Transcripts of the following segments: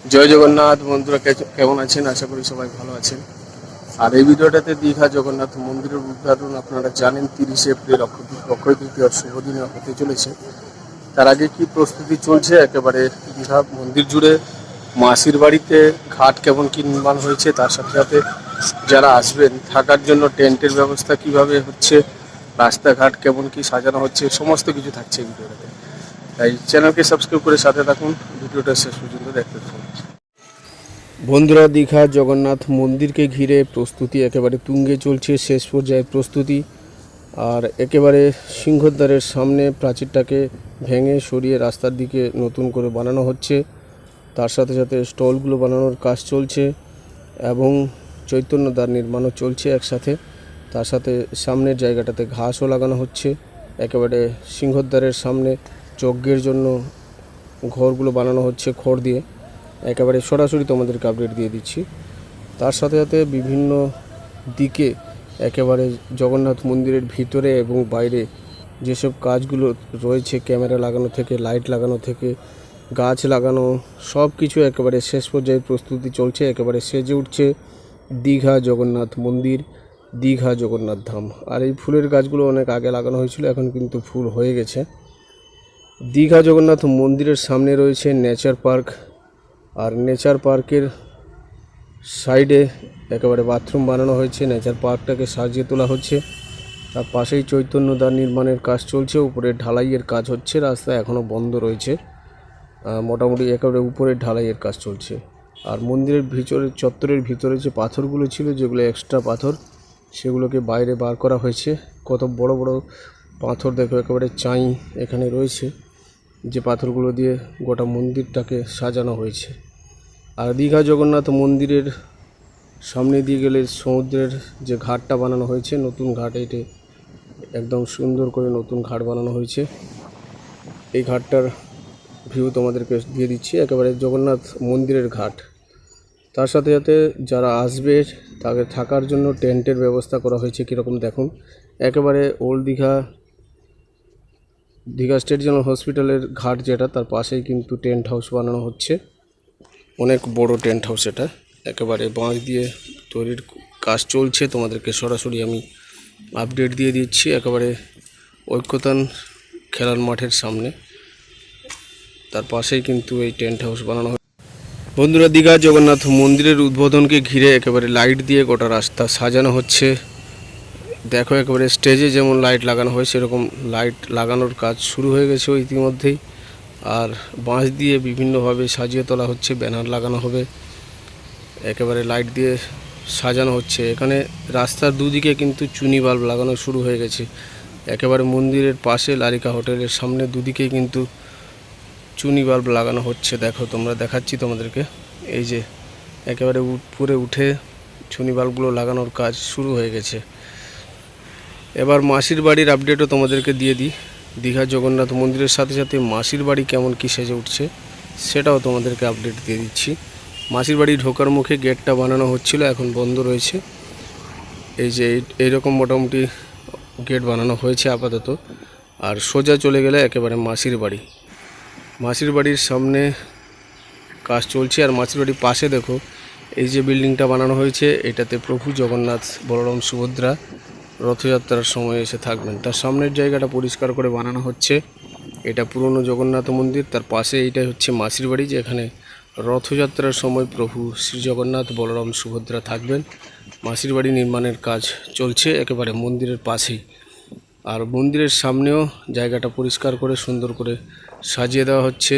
জয় জগন্নাথ বন্ধুরা, কেমন আছেন? আশা করি সবাই ভালো আছেন। আর এই ভিডিওটাতে দীঘা জগন্নাথ মন্দিরের উদ্ঘাটন আপনারা জানেন 30 এপ্রিল অক্ষয় তৃতীয়ার শুভ দিনে হতে চলেছে। তার আগে কি প্রস্তুতি চলছে একেবারে দীঘা মন্দির জুড়ে, মাসির বাড়িতে ঘাট কেমন কি নির্মাণ হয়েছে, তার সাথে সাথে যারা আসবেন থাকার জন্য টেন্টের ব্যবস্থা কিভাবে হচ্ছে, রাস্তাঘাট কেমন কি সাজানো হচ্ছে, সমস্ত কিছু থাকছে এই ভিডিওটাতে। তাই চ্যানেলকে সাবস্ক্রাইব করে সাথে থাকুন, ভিডিওটা শেষ পর্যন্ত দেখতে থাকুন। বন্ধুরা, দীঘা জগন্নাথ মন্দিরকে ঘিরে প্রস্তুতি একেবারে তুঙ্গে চলছে, শেষ পর্যায়ে প্রস্তুতি। আর একেবারে সিংহদ্বারের সামনে প্রাচীরটাকে ভেঙে সরিয়ে রাস্তার দিকে নতুন করে বানানো হচ্ছে। তার সাথে সাথে স্টলগুলো বানানোর কাজ চলছে এবং চৈতন্যদ্বার নির্মাণও চলছে একসাথে। তার সাথে সামনের জায়গাটাতে ঘাসও লাগানো হচ্ছে। একেবারে সিংহদ্বারের সামনে যজ্ঞের জন্য ঘরগুলো বানানো হচ্ছে খড় দিয়ে। একেবারে সরাসরি তোমাদেরকে আপডেট দিয়ে দিচ্ছি। তার সাথে সাথে বিভিন্ন দিকে একেবারে জগন্নাথ মন্দিরের ভিতরে এবং বাইরে যেসব কাজগুলো রয়েছে, ক্যামেরা লাগানো থেকে লাইট লাগানো থেকে গাছ লাগানো, সব কিছু একেবারে শেষ পর্যায়ে প্রস্তুতি চলছে। একেবারে সেজে উঠছে দীঘা জগন্নাথ মন্দির, দীঘা জগন্নাথ ধাম। আর এই ফুলের গাছগুলো অনেক আগে লাগানো হয়েছিল, এখন কিন্তু ফুল হয়ে গেছে। দীঘা জগন্নাথ মন্দিরের সামনে রয়েছে নেচার পার্ক, আর নেচার পার্কের সাইডে একেবারে বাথরুম বানানো হয়েছে। নেচার পার্কটাকে সাজিয়ে তোলা হচ্ছে। তার পাশেই চৈতন্যদ্বার নির্মাণের কাজ চলছে, উপরে ঢালাইয়ের কাজ হচ্ছে। রাস্তা এখনও বন্ধ রয়েছে, মোটামুটি একেবারে উপরে ঢালাইয়ের কাজ চলছে। আর মন্দিরের ভিতরে চত্বরের ভিতরে যে পাথরগুলো ছিল, যেগুলো এক্সট্রা পাথর, সেগুলোকে বাইরে বার করা হয়েছে। কত বড় বড় পাথর দেখো, একেবারে চাই এখানে রয়েছে, যে পাথরগুলো দিয়ে গোটা মন্দিরটাকে সাজানো হয়েছে। আর দীঘা জগন্নাথ মন্দিরের সামনে দিয়ে গেলে সমুদ্রের যে ঘাটটা বানানো হয়েছে, নতুন ঘাট, এটি একদম সুন্দর করে নতুন ঘাট বানানো হয়েছে। এই ঘাটটার ভিউ তোমাদেরকে দিয়ে দিচ্ছি, একেবারে জগন্নাথ মন্দিরের ঘাট। তার সাথে সাথে যারা আসবে তাদের থাকার জন্য টেন্টের ব্যবস্থা করা হয়েছে। কীরকম দেখুন, একেবারে ওল্ড দীঘা স্টেট জেনারেল হসপিটালের ঘাট যেটা, তার পাশেই কিন্তু টেন্ট হাউস বানানো হচ্ছে। অনেক বড় টেন্ট হাউস এটা, একেবারে বাঁশ দিয়ে তৈরির কাজ চলছে। তোমাদেরকে সরাসরি আমি আপডেট দিয়ে দিচ্ছি, একেবারে ঐক্যতান খেলার মাঠের সামনে, তার পাশেই কিন্তু এই টেন্ট হাউস বানানো হয়। বন্ধুরা, দীঘা জগন্নাথ মন্দিরের উদ্বোধনকে ঘিরে একেবারে লাইট দিয়ে গোটা রাস্তা সাজানো হচ্ছে। দেখো, একেবারে স্টেজে যেমন লাইট লাগানো হয়, সেরকম লাইট লাগানোর কাজ শুরু হয়ে গেছে ইতিমধ্যেই। আর বাঁশ দিয়ে বিভিন্নভাবে সাজিয়ে তোলা হচ্ছে, ব্যানার লাগানো হবে, একেবারে লাইট দিয়ে সাজানো হচ্ছে। এখানে রাস্তার দুদিকে কিন্তু চুনি বাল্ব লাগানো শুরু হয়ে গেছে। একেবারে মন্দিরের পাশে লারিকা হোটেলের সামনে দুদিকেই কিন্তু চুনি বাল্ব লাগানো হচ্ছে। দেখো, তোমরা দেখাচ্ছি তোমাদেরকে, এই যে একেবারে উপরে উঠে চুনি বাল্বগুলো লাগানোর কাজ শুরু হয়ে গেছে। এবার মাসির বাড়ির আপডেটও তোমাদেরকে দিয়ে দিই। দীঘা জগন্নাথ মন্দিরের সাথে সাথে মাসির বাড়ি কেমন কী সেজে উঠছে, সেটাও তোমাদেরকে আপডেট দিয়ে দিচ্ছি। মাসির বাড়ি ঢোকার মুখে গেটটা বানানো হচ্ছিল, এখন বন্ধ রয়েছে। এই যে এইরকম মোটামুটি গেট বানানো হয়েছে আপাতত। আর সোজা চলে গেলে একেবারে মাসির বাড়ি। মাসির বাড়ির সামনে কাজ চলছে। আর মাসির বাড়ির পাশে দেখো, এই যে বিল্ডিংটা বানানো হয়েছে, এটাতে প্রভু জগন্নাথ, বলরাম, সুভদ্রা রথযাত্রার সময় এসে থাকবেন। তার সামনের জায়গাটা পরিষ্কার করে বানানো হচ্ছে। এটা পুরনো জগন্নাথ মন্দির, তার পাশে এইটাই হচ্ছে মাসির বাড়ি, যেখানে রথযাত্রার সময় প্রভু শ্রী জগন্নাথ, বলরাম, সুভদ্রা থাকবেন। মাসির বাড়ি নির্মাণের কাজ চলছে একেবারে মন্দিরের পাশেই। আর মন্দিরের সামনেও জায়গাটা পরিষ্কার করে সুন্দর করে সাজিয়ে দেওয়া হচ্ছে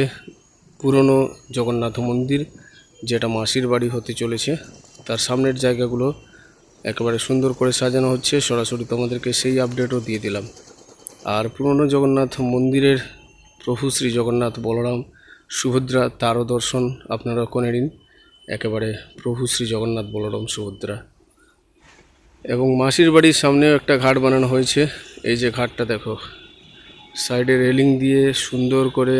পুরনো জগন্নাথ মন্দির, যেটা মাসির বাড়ি হতে চলেছে। তার সামনের জায়গাগুলো একেবারে সুন্দর করে সাজানো হচ্ছে। সরাসরি তোমাদেরকে সেই আপডেটও দিয়ে দিলাম। আর পুরনো জগন্নাথ মন্দিরের প্রভু শ্রী জগন্নাথ, বলরাম, সুভদ্রা, তারও দর্শন আপনারা করে নিন। একেবারে প্রভু শ্রী জগন্নাথ, বলরাম, সুভদ্রা। এবং মাসির বাড়ির সামনেও একটা ঘাট বানানো হয়েছে। এই যে ঘাটটা দেখো, সাইডে রেলিং দিয়ে সুন্দর করে,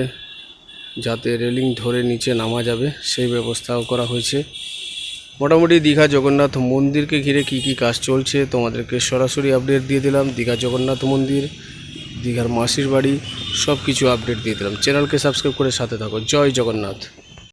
যাতে রেলিং ধরে নিচে নামা যাবে, সেই ব্যবস্থাও করা হয়েছে। মোটামুটি দীঘা জগন্নাথ মন্দিরকে ঘিরে কি কি কাজ চলছে তোমাদেরকে সরাসরি আপডেট দিয়ে দিলাম। দীঘা জগন্নাথ মন্দির, দীঘার মাসির বাড়ি, সব কিছু আপডেট দিয়ে দিলাম। চ্যানেলকে সাবস্ক্রাইব করে সাথে থাকো। জয় জগন্নাথ।